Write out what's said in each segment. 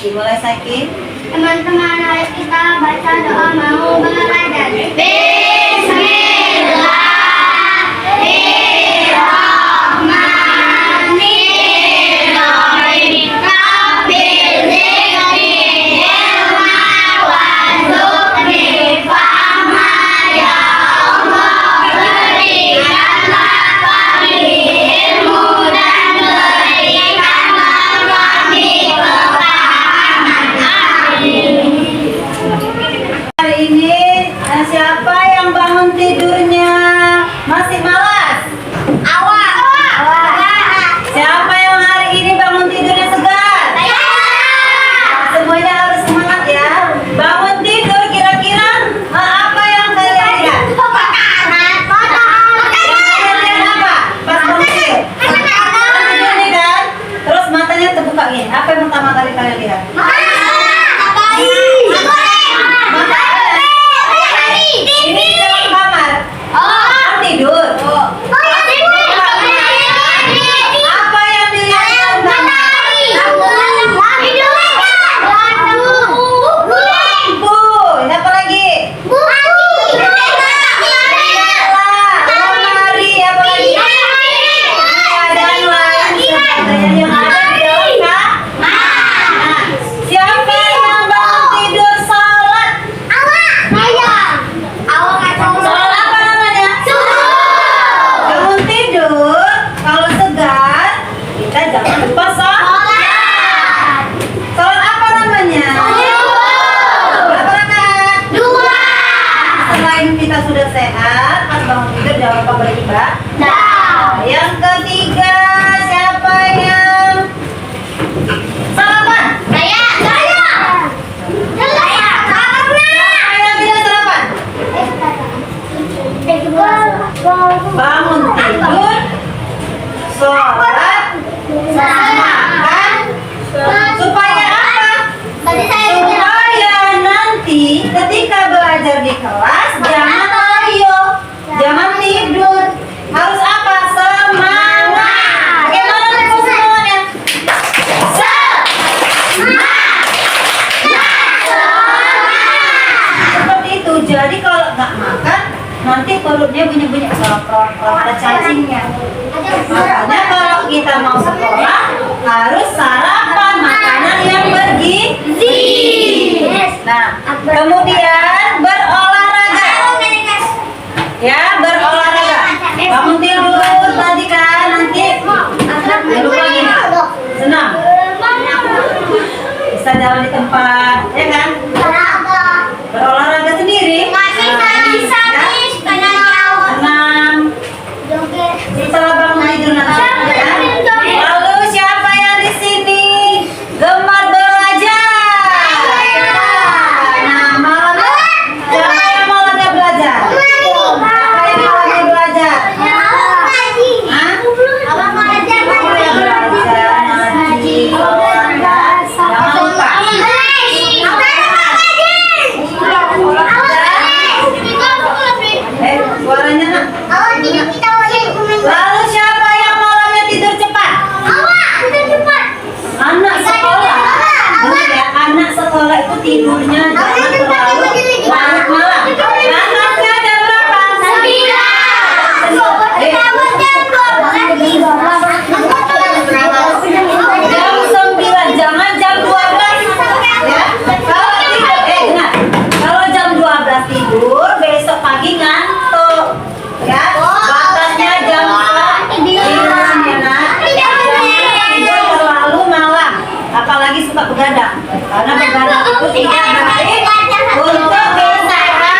Dimulai Saki. Teman-teman, mari kita baca doa mau belajar. Bismillahirrahmanirrahim. Rabbil zidni ilma warzuqni fahma ya Allah. Berikanlah kami ilmu dan berikanlah kami kepahaman. Hari ini siapa yang bangun tidurnya masih malas? Awak. Siapa yang hari ini bangun tidurnya segar? Semuanya harus semangat ya. Bangun tidur kira-kira apa yang kalian lihat? Kalian lihat apa? Pas bangun tidur. Tidur nih kan? Terus matanya terbuka gini. Apa yang pertama kali kalian lihat? Ini dalam kamar. Tidur. Apa yang dilihat dalam kamar? Lampu. Apa lagi? Lemari. Apa lagi? Dan lain sebagainya yang ada di dalam kamar. Siapa yang bangun tidur salat? Salat apa namanya? Bangun tidur kalau segar kita jangan lupa salat. Salat apa namanya? Berapa rakaat? Selain kita sudah sehat, pas bangun tidur jangan lupa beribadah. Yang ketiga, siapa yang sarapan? Siapa yang tidak sarapan? Bangun tidur, sholat, makan, supaya apa? Supaya nanti ketika belajar di kelas jangan ayo, jangan tidur. Harus apa? Semangat. Bagaimana nih semuanya? Seperti itu. Jadi kalau nggak makan, nanti perutnya bunyi-bunyi ada cacingnya. Makanya kalau kita mau sekolah harus sarapan makanan yang bergizi. Nah, kemudian berolahraga. Ya, berolahraga. Bangun tidur tadi kan nanti lupa gini. Senang. Bisa jalan di tempat, ya kan? Berolahraga sendiri. Senang. Setelah bangun tidur nanti. Ya. Lalu siapa yang di sini gemar belajar? Nah, malamnya siapa yang malamnya belajar? Siapa yang malamnya belajar? Hah? Belajar ngaji, olahraga. Jangan lupa. Suaranya nak. Lalu siapa yang malamnya tidur cepat? Anak sekolah. Dengar ya, anak sekolah itu tidurnya jangan terlalu larut malam. Anaknya ada berapa? 9. Jam 9, jangan jam 12. Ya. Kalau tidur, dengar. Kalau jam 12 tidur, besok pagi ngantuk. Ya. Batasnya jam 9 ya nak. Tidur terlalu malam. Apalagi suka begadang. Karena begadang itu tidak baik untuk kesehatan.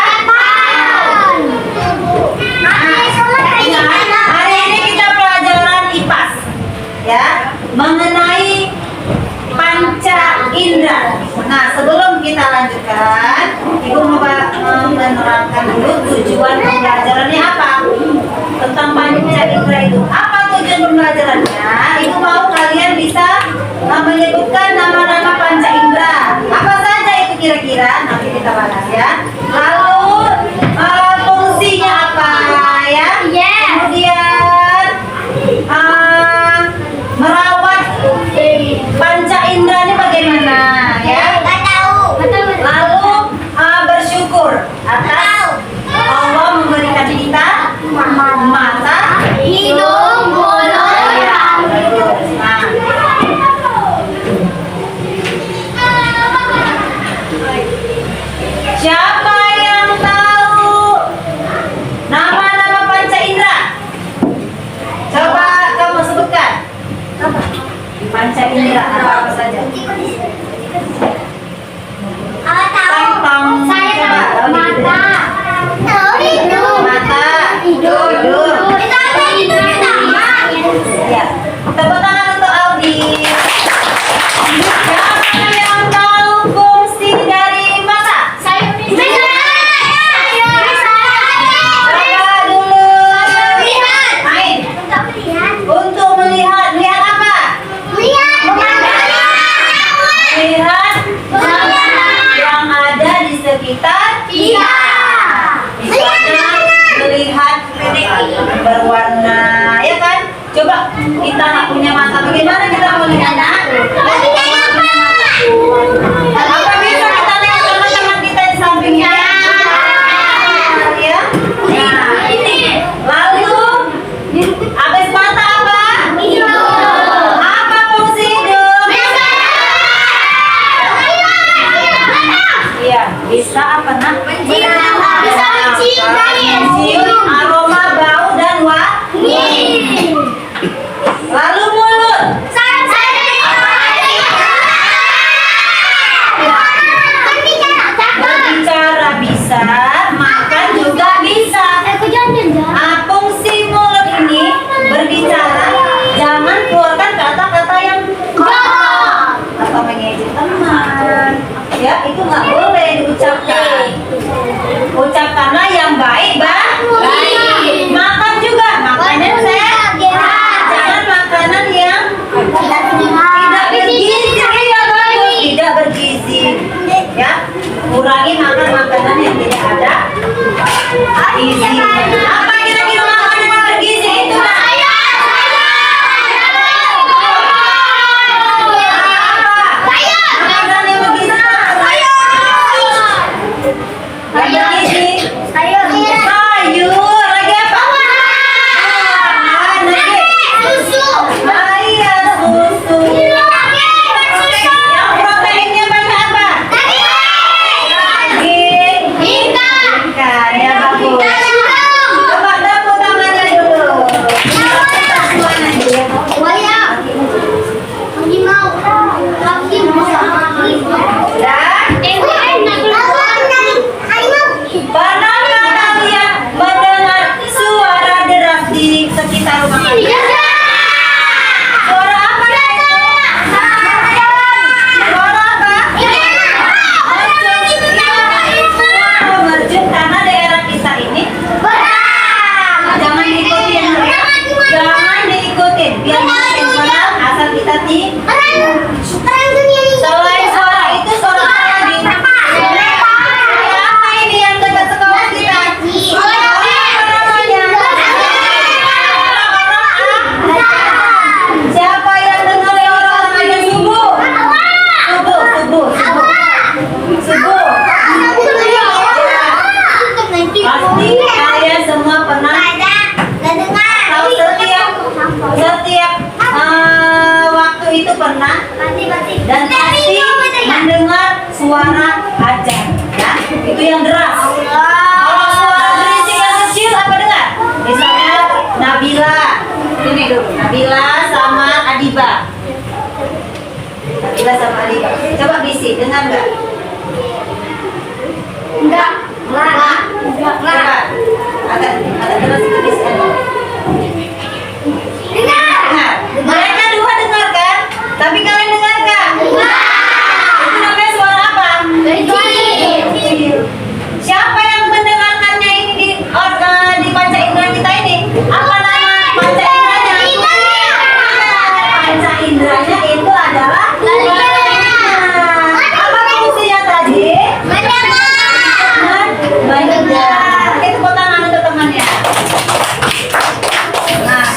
Hari ini kita pelajaran IPAS. Ya, mengenai panca indera. Nah, sebelum kita lanjutkan, Ibu mau menerangkan dulu tujuan pembelajarannya apa? Tentang panca indera itu. Apa tujuan pembelajarannya? Ibu mau kalian bisa menyebutkan nama-nama panca indera. Apa saja itu kira-kira? Nanti kita bahas ya. Lalu fungsinya apa ya? Kemudian merawat panca indera ini bagaimana? Bisa apa nah? Bisa mencium angin. Mencium aroma, bau dan wangi. Lalu mulut. Berbicara bisa, makan juga bisa. Fungsi mulut ini berbicara, jangan keluarkan kata-kata yang kotor atau mengejek teman. Ya, itu nggak boleh diucapkan. Ucapkanlah yang baik, baik. Makan juga, makanan sehat. Jangan makanan yang tidak bergizi, ya bagus, tidak bergizi. Ya, kurangi makan makanan yang tidak ada gizi. Apa kira-kira makanan yang bergizi itu? Makanan yang bergizi. Yang bergizi. Sayur. Lagi apa? Iya, susu. Yang proteinnya banyak apa? Daging. Ikan, ya bagus. Coba tepuk tangannya dulu. Pernahkah kalian mendengar suara deras di sekitar rumah kalian? Suara apa itu? Suara apa? Merjun karena daerah kita ini jangan diikutin. Jangan diikutin. Biar makin tenang asal kita selain suara itu suara apa lagi? Apa ini yang dekat sekolah kita? Apa namanya? Siapa yang dengar orang azan subuh? Subuh. Pasti kalian semua pernah atau setiap waktu itu pernah dan pasti mendengar suara azan, ya itu yang deras. Kalau suara berisik yang kecil apa dengar? Misalnya Nabila, ini dulu Nabila sama Adiba. Coba bisik, dengar nggak? Enggak. Coba agak deras itu bisikan. Dengar. Mereka dua dengar kan? Tapi kalian dengar nggak? Itu namanya suara apa? Siapa yang mendengarkannya ini di panca indera kita ini? Apa nama panca inderanya? Panca inderanya itu adalah apa fungsinya tadi? Mendengar. Tepuk tangan untuk temannya. Nah,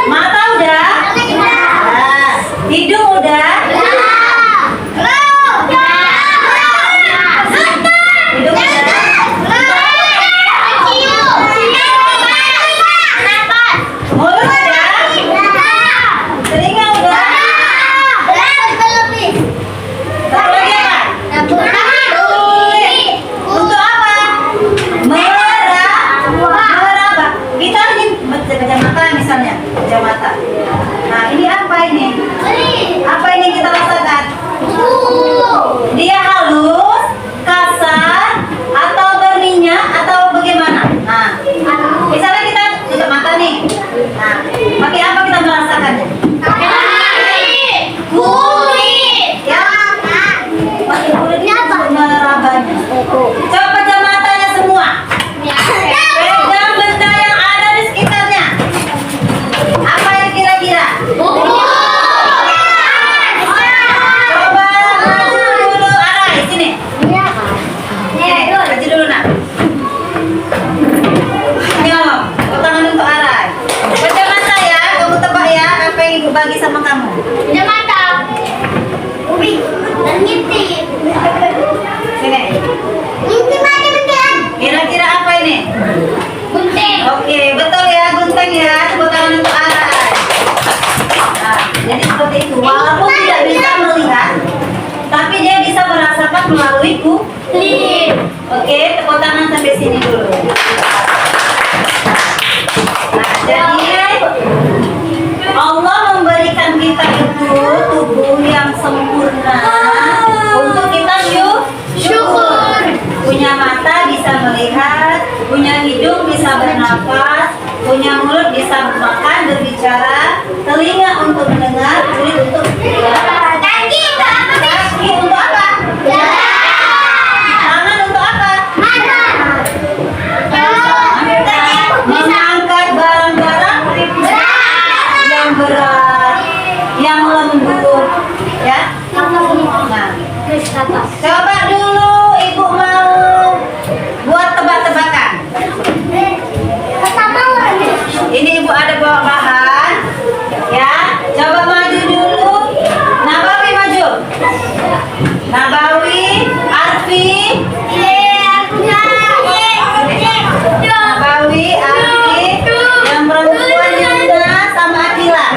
mata udah? Hidung udah? Hidung udah? Mulut udah? Telinga udah? Satu lagi apa? Untuk apa? Meraba. Kita ini baca mata misalnya, baca mata. Nah, ini apa ini? Apa ini kita lakukan? walaupun tidak bisa melihat, tapi dia bisa merasakan melalui kulit. Oke, tepuk tangan sampai sini dulu. Nah, jadi Allah memberikan kita itu tubuh yang sempurna untuk kita syukur. Punya mata bisa melihat, punya hidung bisa bernafas, punya mulut bisa makan, berbicara, telinga untuk mendengar, kulit untuk kaki untuk apa? Tangan untuk apa? Mengangkat barang-barang yang berat, yang lembut, ya. Nah, coba dulu ibu mau buat tebak-tebakan. Ini ibu ada bawa bahan, ya. Coba maju dulu. Nabawi maju. Nabawi, Arfi. Nabawi, Arfi. Yang perempuan Yuna sama Akila.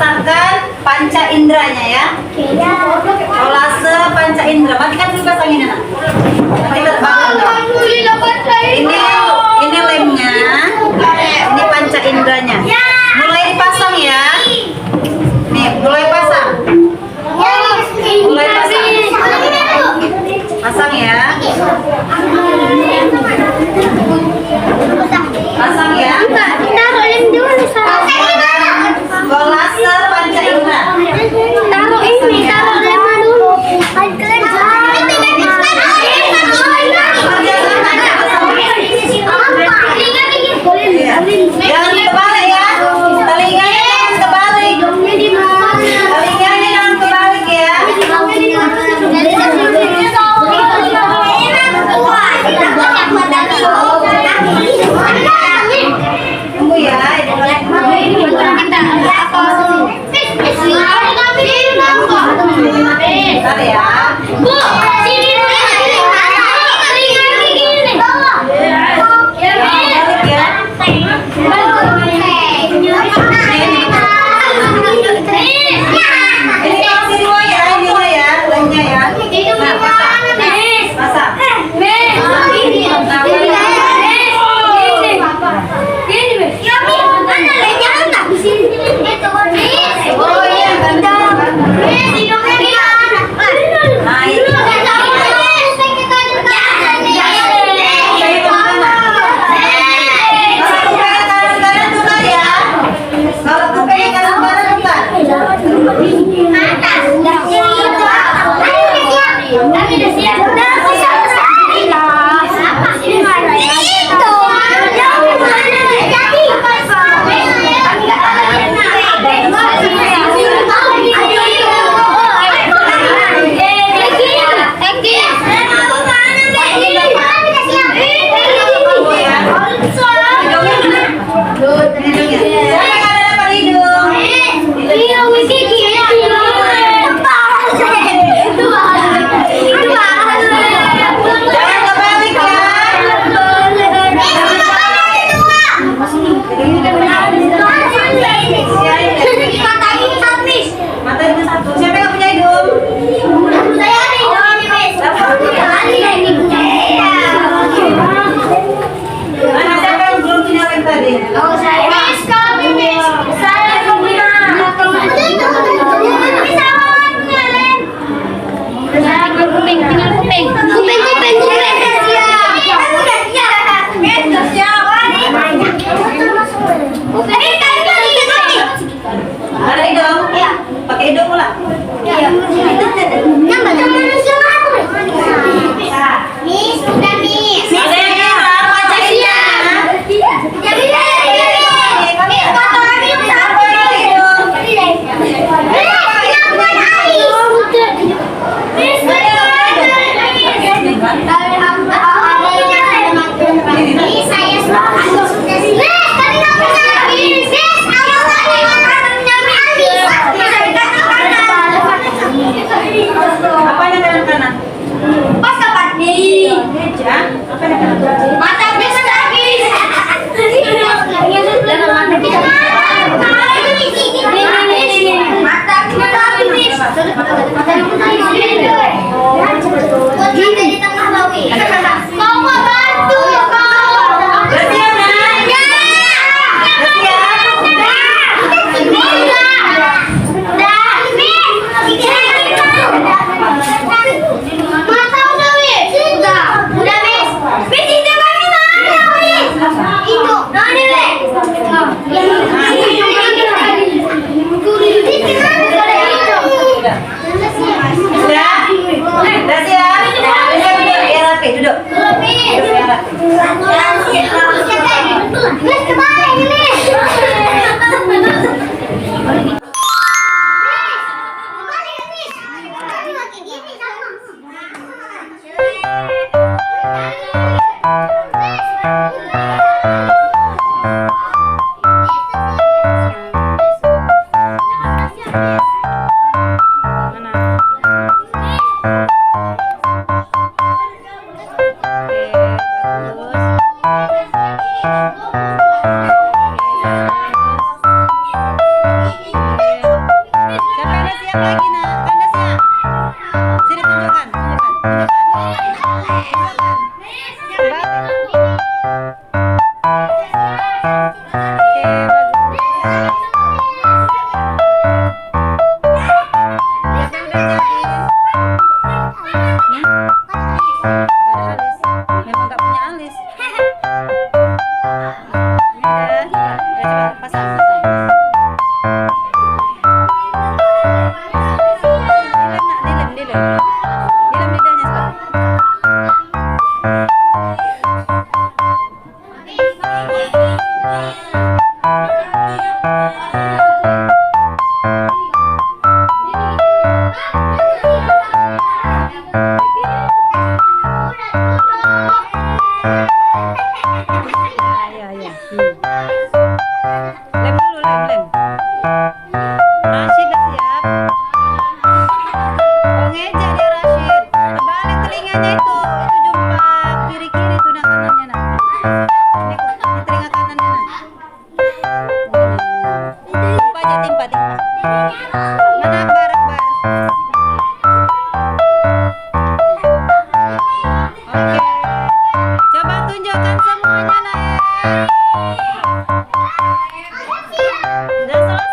merasakan panca inderanya ya. Kolase panca indera. Matikan dulu pasangin anak. Matikan bangun. Ini lemnya. Ini panca inderanya. Mulai dipasang ya. Nih, mulai pasang. Mulai pasang. Pasang ya. Pasang ya. Taruh lem dulu Kolase panca indera. Taruh ini, taruh lem dulu. Jangan terbalik ya. Telinganya jangan terbalik. Telinganya jangan terbalik ya. lem. Rashid dah siap. Oh ngeja dia Rashid. Terbalik telinganya itu jumpa kiri-kiri tuh nah kanannya nah. Ini telinga kanannya nah. Timpa aja timpa. Mana Akbar. Oke. Coba tunjukkan semuanya, Nay. Udah selesai.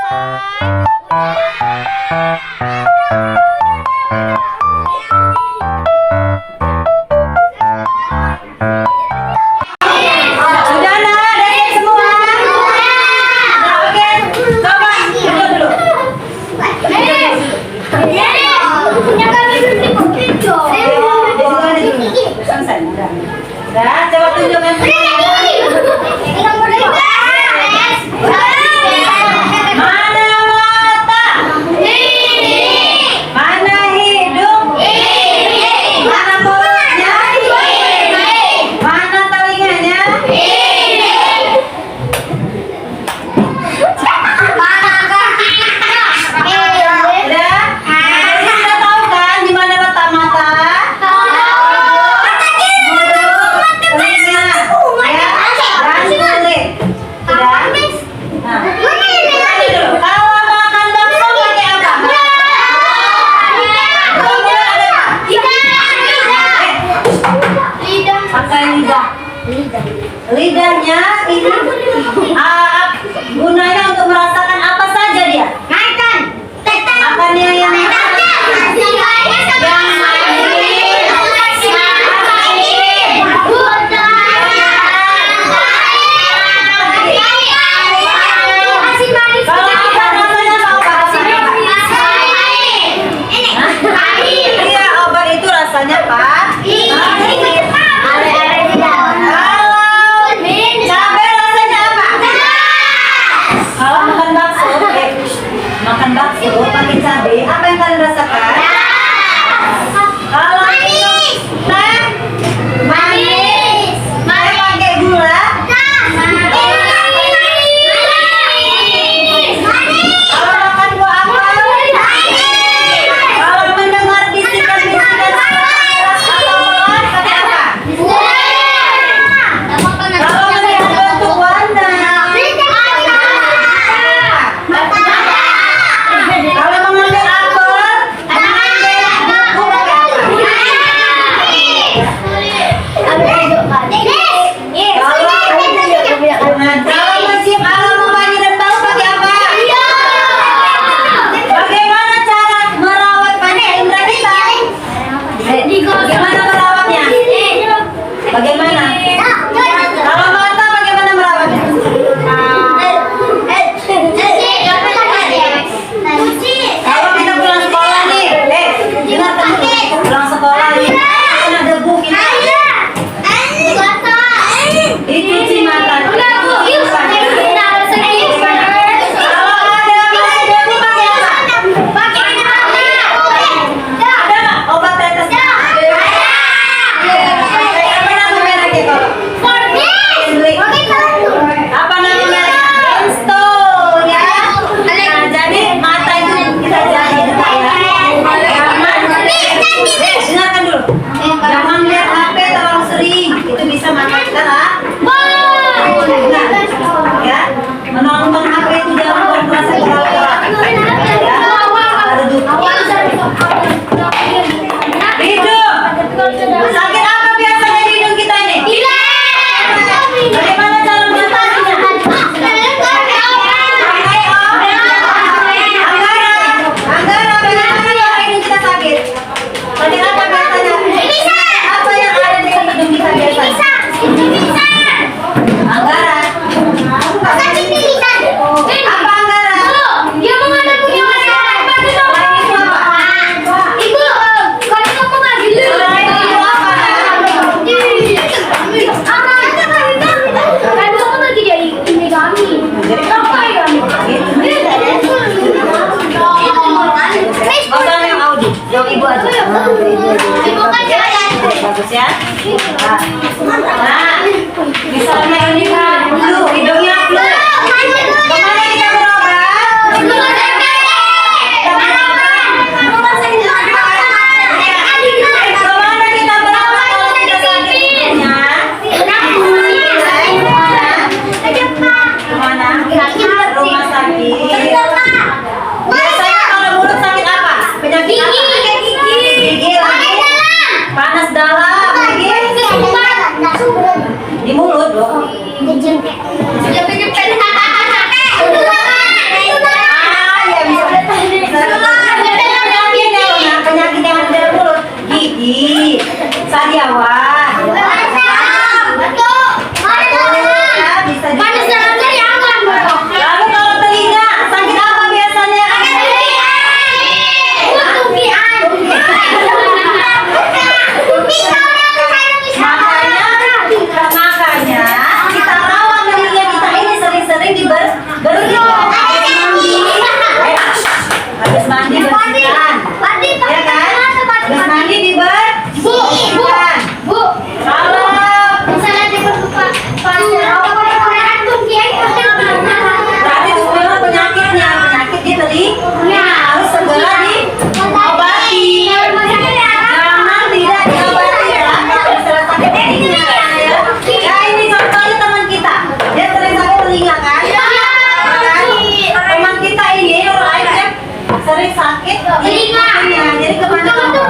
Jadi kemana kamu?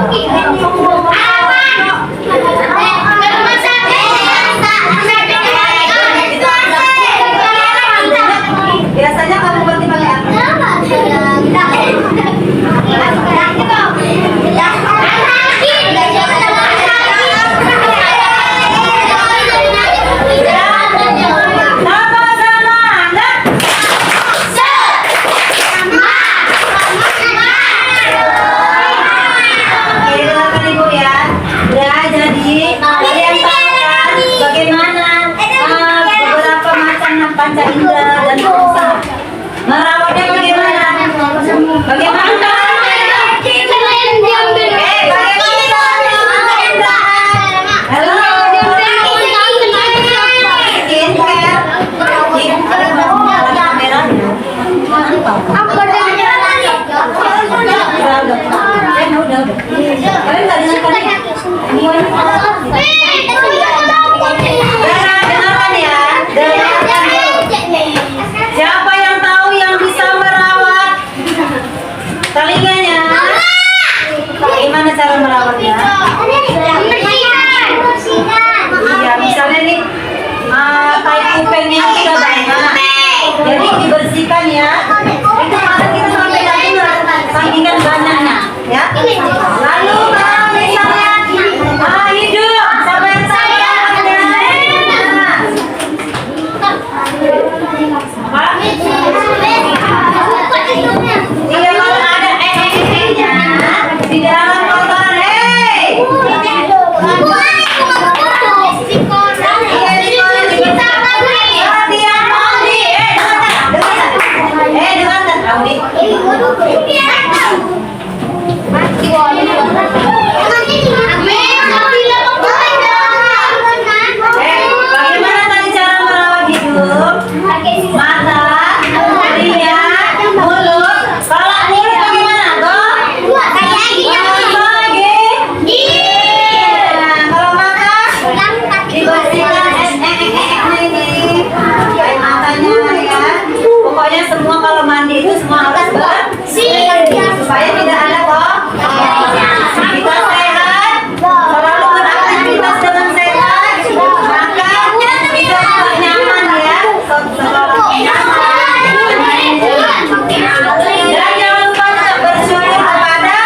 Biasanya kamu berarti pakai apa? Sama-sama anak. Oke, dengarkan ibu ya. Udah, jadi kalian tahu kan bagaimana beberapa macam panca indera dan usaha merawatnya bagaimana? Bagaimana? Halo. Dengarkan ya, dengarkan dulu. Siapa yang tahu yang bisa merawat telinganya? Gimana cara merawatnya? Iya, misalnya nih, tai kupingnya sudah banyak, jadi dibersihkan ya. Itu mata kita sampai dengar, sakingan banyaknya, ya. Lalu kalau misalnya hidup, siapa yang tahu caranya? Apa? Iya, kalau ada nya di dalam kotoran, bagaimana tadi cara merawat hidung? Mata, telinga, mulut. Kalau mulut bagaimana? Kalau mata dibersihkan ini kayak matanya ya. Pokoknya semua kalau mandi itu semua harus bersih supaya tidak ada kok. Kita sehat, selalu beraktivitas dengan sehat, maka kita juga nyaman ya. Dan jangan lupa tetap bersyukur kepada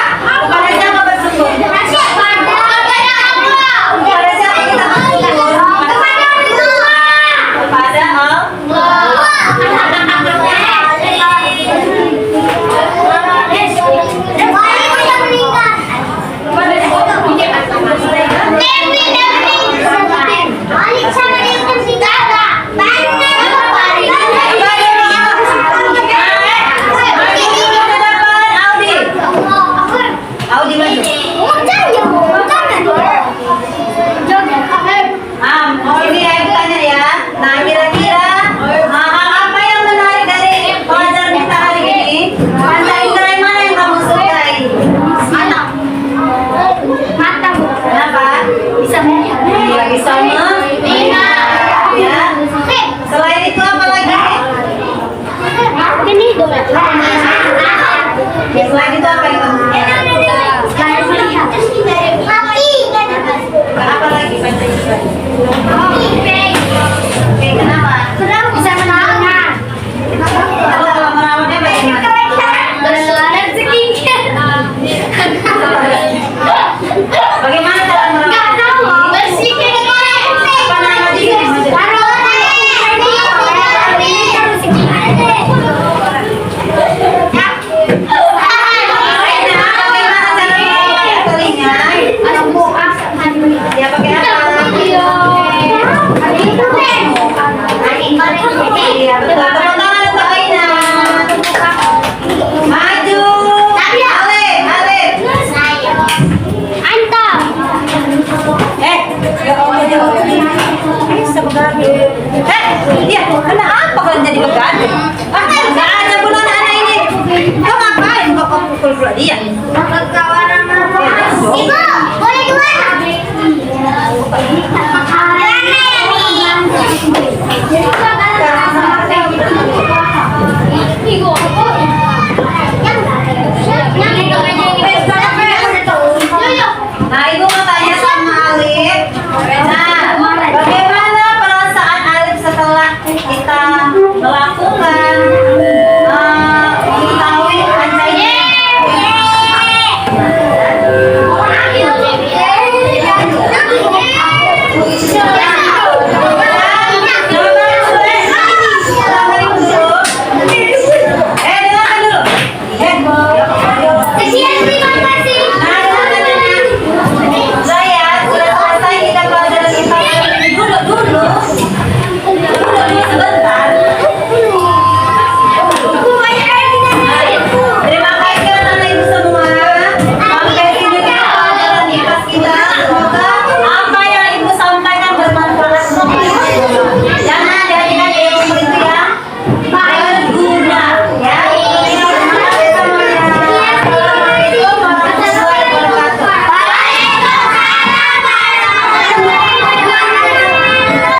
siapa bersyukur? Kepada siapa kita bersyukur? Kepada Audi maju. Ini ya tanya ya. Nah, kira-kira hal apa yang menarik dari pelajaran kita hari ini? Panca indera yang mana yang kamu sukai? Kenapa? Iya, bisa melihat. Ya. Selain itu apa lagi?